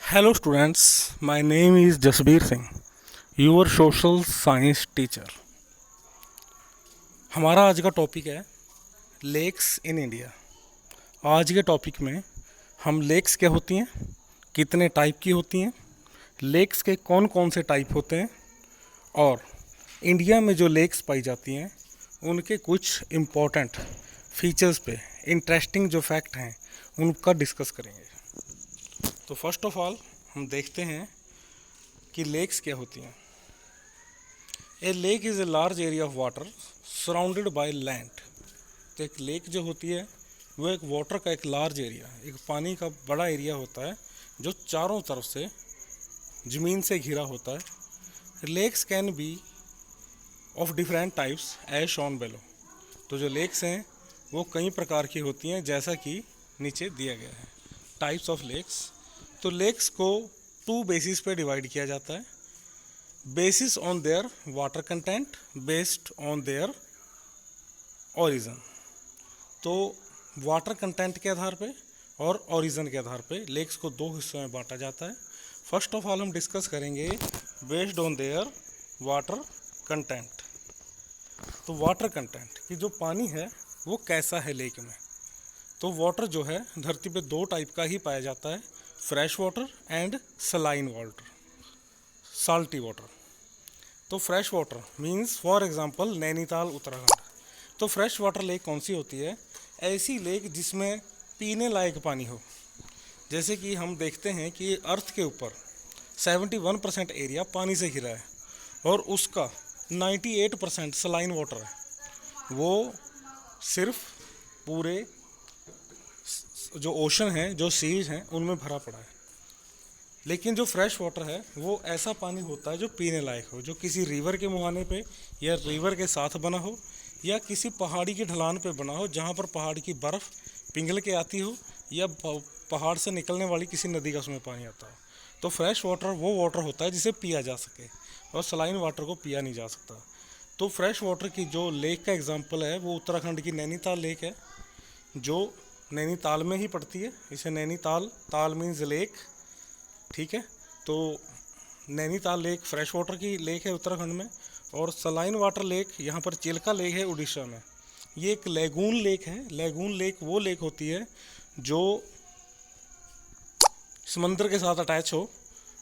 Hello students, my name is Jasbir Singh, your social science teacher. हमारा आज का topic है लेक्स इन इंडिया। आज के टॉपिक में हम लेक्स क्या होती हैं, कितने टाइप की होती हैं, लेक्स के कौन कौन से टाइप होते हैं और इंडिया में जो लेक्स पाई जाती हैं उनके कुछ इम्पोर्टेंट फीचर्स पे इंटरेस्टिंग जो फैक्ट हैं उनका डिस्कस करेंगे। तो फर्स्ट ऑफ ऑल हम देखते हैं कि लेक्स क्या होती हैं। ए lake is a large area of water surrounded by land. तो एक लेक जो होती है वो एक वाटर का एक लार्ज एरिया, एक पानी का बड़ा एरिया होता है जो चारों तरफ से ज़मीन से घिरा होता है। Lakes can be of different types as shown below. तो जो लेक्स हैं वो कई प्रकार की होती हैं जैसा कि नीचे दिया गया है। Types of lakes. तो लेक्स को टू बेसिस पे डिवाइड किया जाता है। Basis on their water content, based on their origin. तो वाटर कंटेंट के आधार पे और ओरिजिन के आधार पे लेक्स को दो हिस्सों में बांटा जाता है। फर्स्ट ऑफ ऑल हम डिस्कस करेंगे based on their water content. तो वाटर कंटेंट कि जो पानी है वो कैसा है लेक में। तो वाटर जो है धरती पे दो टाइप का ही पाया जाता है, fresh water and saline water, salty water. तो fresh water means for example Nainital Uttarakhand. तो फ्रेश वाटर लेक कौन सी होती है? ऐसी लेक जिसमें पीने लायक पानी हो। जैसे कि हम देखते हैं कि अर्थ के ऊपर 71% एरिया पानी से घिरा है और उसका 98% सलाइन वाटर है। वो सिर्फ पूरे जो ओशन है, जो सीज हैं, उनमें भरा पड़ा है। लेकिन जो फ्रेश वाटर है वो ऐसा पानी होता है जो पीने लायक हो, जो किसी रिवर के मुहाने पे या रिवर के साथ बना हो या किसी पहाड़ी की ढलान पे बना हो जहाँ पर पहाड़ की बर्फ़ पिघल के आती हो या पहाड़ से निकलने वाली किसी नदी का उसमें पानी आता हो। तो फ्रेश वाटर वो वाटर होता है जिसे पिया जा सके और सलाइन वाटर को पिया नहीं जा सकता। तो फ्रेश वाटर की जो लेक का एग्जाम्पल है वो उत्तराखंड की नैनीताल लेक है, जो नैनीताल में ही पड़ती है। इसे नैनीताल, ताल मीन्स लेक, ठीक है। तो नैनीताल लेक फ्रेश वाटर की लेक है उत्तराखंड में, और सलाइन वाटर लेक यहाँ पर चिल्का लेक है उड़ीसा में। ये एक लेगून लेक है। लेगून लेक वो लेक होती है जो समंदर के साथ अटैच हो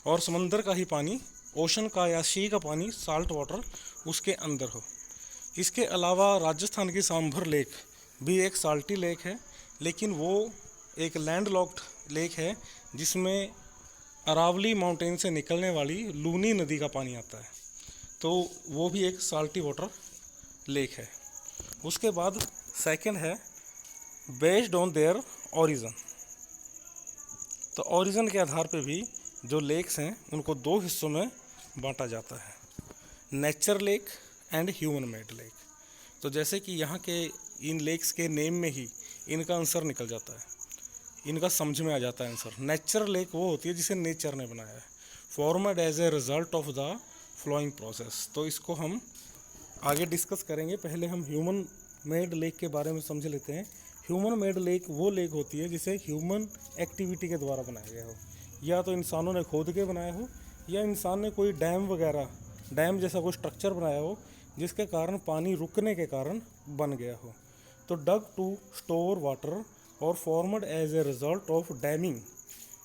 और समंदर का ही पानी, ओशन का या सी का पानी, साल्ट वाटर उसके अंदर हो। इसके अलावा राजस्थान की सांभर लेक भी एक साल्टी लेक है, लेकिन वो एक लैंड लॉक्ड लेक है जिसमें अरावली माउंटेन से निकलने वाली लूनी नदी का पानी आता है। तो वो भी एक साल्टी वाटर लेक है। उसके बाद सेकंड है बेस्ड ऑन देयर ओरिजिन। तो ओरिजिन के आधार पे भी जो लेक्स हैं उनको दो हिस्सों में बांटा जाता है, nature lake and human made lake. तो जैसे कि यहाँ के इन लेक्स के नेम में ही इनका आंसर निकल जाता है, इनका समझ में आ जाता है आंसर। नेचर लेक वो होती है जिसे नेचर ने बनाया है, formed as a result of the flowing process. तो इसको हम आगे डिस्कस करेंगे। पहले हम ह्यूमन मेड लेक के बारे में समझ लेते हैं। ह्यूमन मेड लेक वो लेक होती है जिसे ह्यूमन एक्टिविटी के द्वारा बनाया गया हो, या तो इंसानों ने खोद के बनाया हो या इंसान ने कोई डैम वगैरह, डैम जैसा कोई स्ट्रक्चर बनाया हो जिसके कारण पानी रुकने के कारण बन गया हो। तो डग टू स्टोर वाटर और formed as a result of damming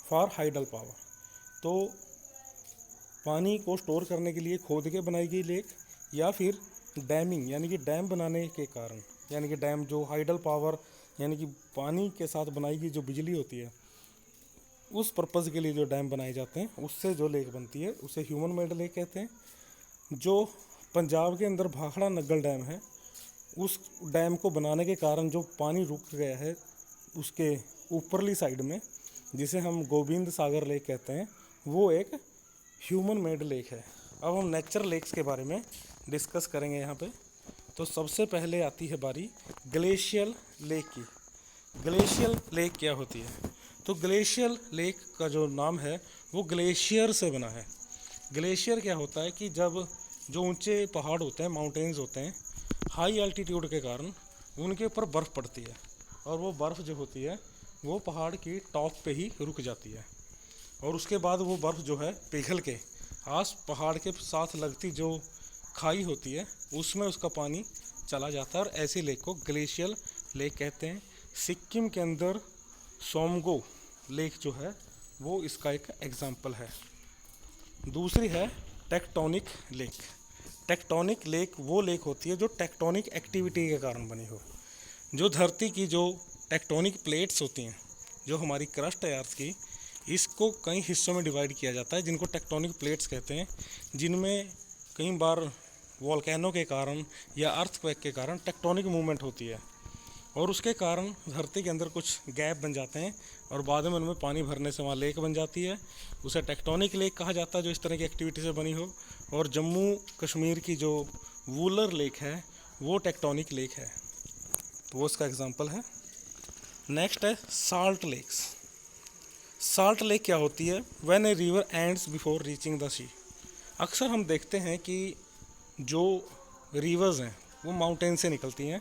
for hydel power. तो पानी को स्टोर करने के लिए खोद के बनाई गई लेक, या फिर डैमिंग यानी कि डैम बनाने के कारण, यानी कि डैम जो हाइडल पावर यानी कि पानी के साथ बनाई गई जो बिजली होती है उस पर्पज़ के लिए जो डैम बनाए जाते हैं उससे जो लेक बनती है उसे ह्यूमन मेड लेक कहते हैं। जो पंजाब के अंदर भाखड़ा नग्गल डैम है, उस डैम को बनाने के कारण जो पानी रुक गया है उसके ऊपरली साइड में, जिसे हम गोविंद सागर लेक कहते हैं, वो एक ह्यूमन मेड लेक है। अब हम नेचर लेक्स के बारे में डिस्कस करेंगे यहाँ पे। तो सबसे पहले आती है बारी ग्लेशियल लेक की। ग्लेशियल लेक क्या होती है? तो ग्लेशियल लेक का जो नाम है वो ग्लेशियर से बना है। ग्लेशियर क्या होता है कि जब जो ऊंचे पहाड़ होते हैं, माउंटेन्स होते हैं, हाई एल्टीट्यूड के कारण उनके ऊपर बर्फ़ पड़ती है और वो बर्फ़ जो होती है वो पहाड़ की टॉप पे ही रुक जाती है। और उसके बाद वो बर्फ़ जो है पिघल के आस पहाड़ के साथ लगती जो खाई होती है उसमें उसका पानी चला जाता है, और ऐसी लेक को ग्लेशियल लेक कहते हैं। सिक्किम के अंदर सोमगो लेक जो है वो इसका एक एग्जाम्पल है। दूसरी है टेक्टोनिक लेक। टेक्टोनिक लेक वो लेक होती है जो टेक्टोनिक एक्टिविटी के कारण बनी हो। जो धरती की जो टेक्टोनिक प्लेट्स होती हैं, जो हमारी क्रस्ट है अर्थ की, इसको कई हिस्सों में डिवाइड किया जाता है जिनको टेक्टोनिक प्लेट्स कहते हैं, जिनमें कई बार वोल्केनो के कारण या अर्थक्वेक के कारण टेक्टोनिक मूवमेंट होती है, और उसके कारण धरती के अंदर कुछ गैप बन जाते हैं और बाद में उनमें पानी भरने से वहाँ लेक बन जाती है। उसे टेक्टोनिक लेक कहा जाता है जो इस तरह की एक्टिविटी से बनी हो। और जम्मू कश्मीर की जो वूलर लेक है वो टेक्टोनिक लेक है, तो वो इसका एग्जांपल है। नेक्स्ट है साल्ट लेक्स। साल्ट लेक क्या होती है? When a river ends before reaching the sea. अक्सर हम देखते हैं कि जो रिवर्स हैं वो माउंटेन से निकलती हैं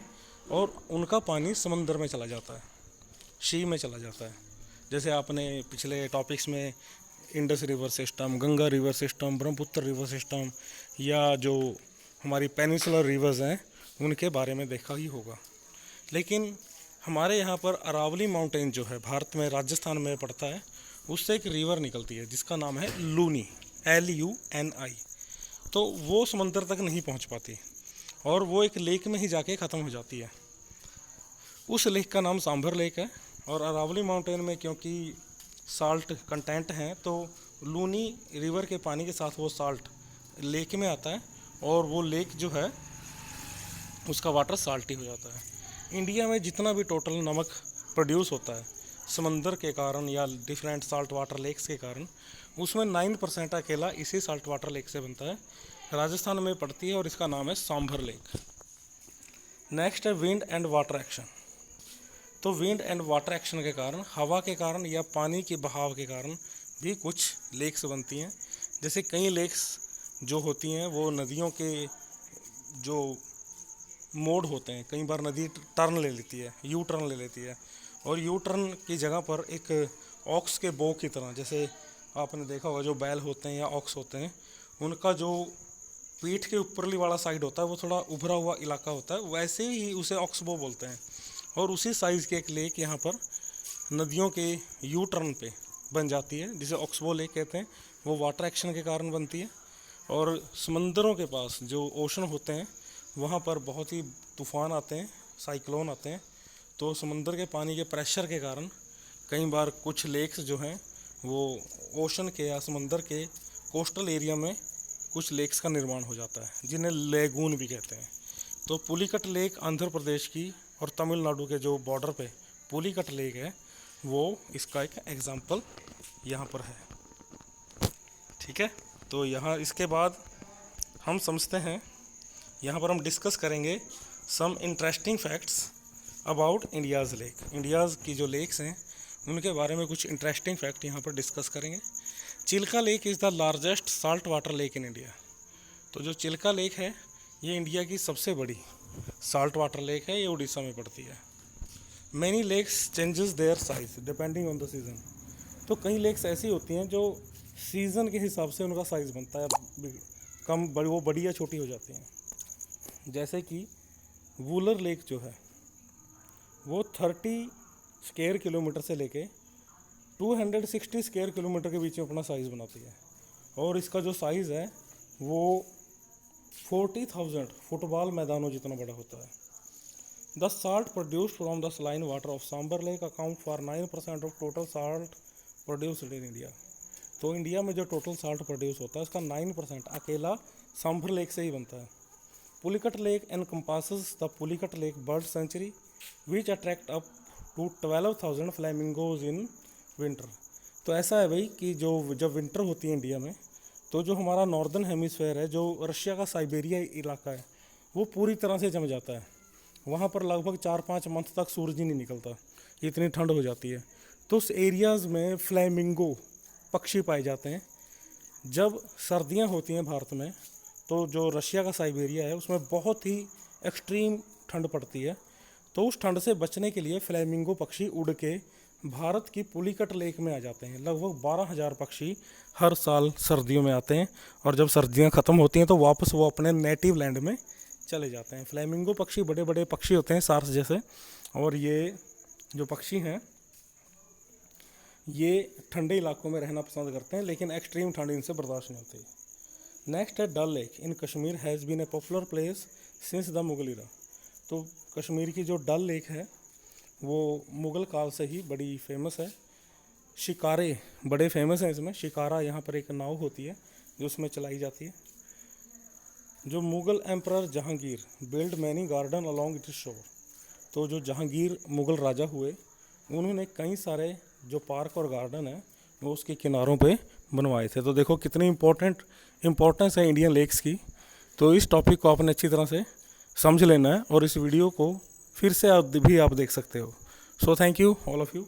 और उनका पानी समंदर में चला जाता है, सी में चला जाता है। जैसे आपने पिछले टॉपिक्स में Indus river system, Ganga river system, Brahmaputra river system या जो हमारी पेनिनसुलर रिवर्स हैं उनके बारे में देखा ही होगा। लेकिन हमारे यहाँ पर अरावली माउंटेन जो है भारत में राजस्थान में पड़ता है, उससे एक रिवर निकलती है जिसका नाम है लूनी, LUNI। तो वो समंदर तक नहीं पहुँच पाती और वो एक लेक में ही जाके ख़त्म हो जाती है। उस लेक का नाम सांभर लेक है। और अरावली माउंटेन में क्योंकि साल्ट कंटेंट हैं तो लूनी रिवर के पानी के साथ वो साल्ट लेक में आता है और वो लेक जो है उसका वाटर साल्टी हो जाता है। इंडिया में जितना भी टोटल नमक प्रोड्यूस होता है समंदर के कारण या डिफरेंट साल्ट वाटर लेक्स के कारण, उसमें 9% अकेला इसी साल्ट वाटर लेक से बनता है, राजस्थान में पड़ती है और इसका नाम है सांभर लेक। नेक्स्ट है विंड एंड वाटर एक्शन। तो विंड एंड वाटर एक्शन के कारण, हवा के कारण या पानी के बहाव के कारण भी कुछ लेक्स बनती हैं। जैसे कई लेक्स जो होती हैं वो नदियों के जो मोड होते हैं, कई बार नदी टर्न ले लेती है, यू टर्न ले लेती है, और यू टर्न की जगह पर एक ऑक्स के बो की तरह, जैसे आपने देखा होगा जो बैल होते हैं या ऑक्स होते हैं, उनका जो पीठ के ऊपरली वाला साइड होता है वो थोड़ा उभरा हुआ इलाका होता है, वैसे ही उसे ऑक्सबो बोलते हैं। और उसी साइज़ के एक लेक यहाँ पर नदियों के यू टर्न पे बन जाती है जिसे ऑक्सबो लेक कहते हैं। वो वाटर एक्शन के कारण बनती है। और समंदरों के पास जो ओशन होते हैं वहाँ पर बहुत ही तूफ़ान आते हैं, साइक्लोन आते हैं, तो समंदर के पानी के प्रेशर के कारण कई बार कुछ लेक्स जो हैं वो ओशन के या समंदर के कोस्टल एरिया में कुछ लेक्स का निर्माण हो जाता है जिन्हें लेगून भी कहते हैं। तो पुलिकट लेक आंध्र प्रदेश की और तमिलनाडु के जो बॉर्डर पे पुलिकट लेक है वो इसका एक एग्जाम्पल यहाँ पर है। ठीक है, तो यहाँ इसके बाद हम समझते हैं, यहाँ पर हम डिस्कस करेंगे some interesting facts about India's lake. India's की जो लेक्स हैं उनके बारे में कुछ इंटरेस्टिंग फैक्ट यहाँ पर डिस्कस करेंगे। Chilka lake is the largest salt water lake in India. तो जो चिल्का लेक है ये इंडिया की सबसे बड़ी साल्ट वाटर लेक है, ये उड़ीसा में पड़ती है। Many lakes changes their size depending on the season. तो कई लेक्स ऐसी होती हैं जो सीज़न के हिसाब से उनका साइज़ बनता है, कम बड़ी, वो बड़ी या छोटी हो जाती हैं। जैसे कि वूलर लेक जो है वो 30 स्क्वायर किलोमीटर से लेके 260 स्क्वायर किलोमीटर के बीच में अपना साइज़ बनाती है, और इसका जो साइज़ है वो 40,000 फुटबॉल मैदानों जितना बड़ा होता है। The salt produced from the saline water of Sambhar lake account for 9% of total salt produced in India. तो इंडिया में जो टोटल साल्ट प्रोड्यूस होता है उसका 9% अकेला सांभर लेक से ही बनता है। Pulicat lake encompasses the Pulicat lake bird sanctuary which attract up to 12,000 flamingos in winter. तो ऐसा है भाई कि जो जब विंटर होती है इंडिया में, तो जो हमारा नॉर्दर्न हेमिस्फेयर है, जो रशिया का साइबेरिया इलाका है, वो पूरी तरह से जम जाता है। वहाँ पर लगभग 4-5 मंथ तक सूरज ही नहीं निकलता, इतनी ठंड हो जाती है। तो उस एरियाज़ में फ्लैमिंगो पक्षी पाए जाते हैं। जब सर्दियाँ होती हैं भारत में, तो जो रशिया का साइबेरिया है उसमें बहुत ही एक्सट्रीम ठंड पड़ती है। तो उस ठंड से बचने के लिए फ्लैमिंगो पक्षी उड़ के भारत की पुलिकट लेक में आ जाते हैं। लगभग 12,000 पक्षी हर साल सर्दियों में आते हैं और जब सर्दियां ख़त्म होती हैं तो वापस वो अपने नेटिव लैंड में चले जाते हैं। फ्लैमिंगो पक्षी बड़े बड़े पक्षी होते हैं सार्स जैसे, और ये जो पक्षी हैं ये ठंडे इलाकों में रहना पसंद करते हैं, लेकिन एक्सट्रीम ठंड इनसे बर्दाश्त नहीं होती। नेक्स्ट है Dal lake in Kashmir has been a popular place since the Mughal era. तो कश्मीर की जो डल लेक है वो मुग़ल काल से ही बड़ी फेमस है। शिकारे बड़े फेमस हैं इसमें। शिकारा यहाँ पर एक नाव होती है जो उसमें चलाई जाती है। जो Mughal emperor Jahangir build many garden along its शोर। तो जो जहांगीर मुग़ल राजा हुए उन्होंने कई सारे जो पार्क और गार्डन है वो उसके किनारों पे बनवाए थे। तो देखो कितनी इम्पोर्टेंस है इंडियन लेक्स की। तो इस टॉपिक को आपने अच्छी तरह से समझ लेना है और इस वीडियो को फिर से आप देख सकते हो। So thank you all of you.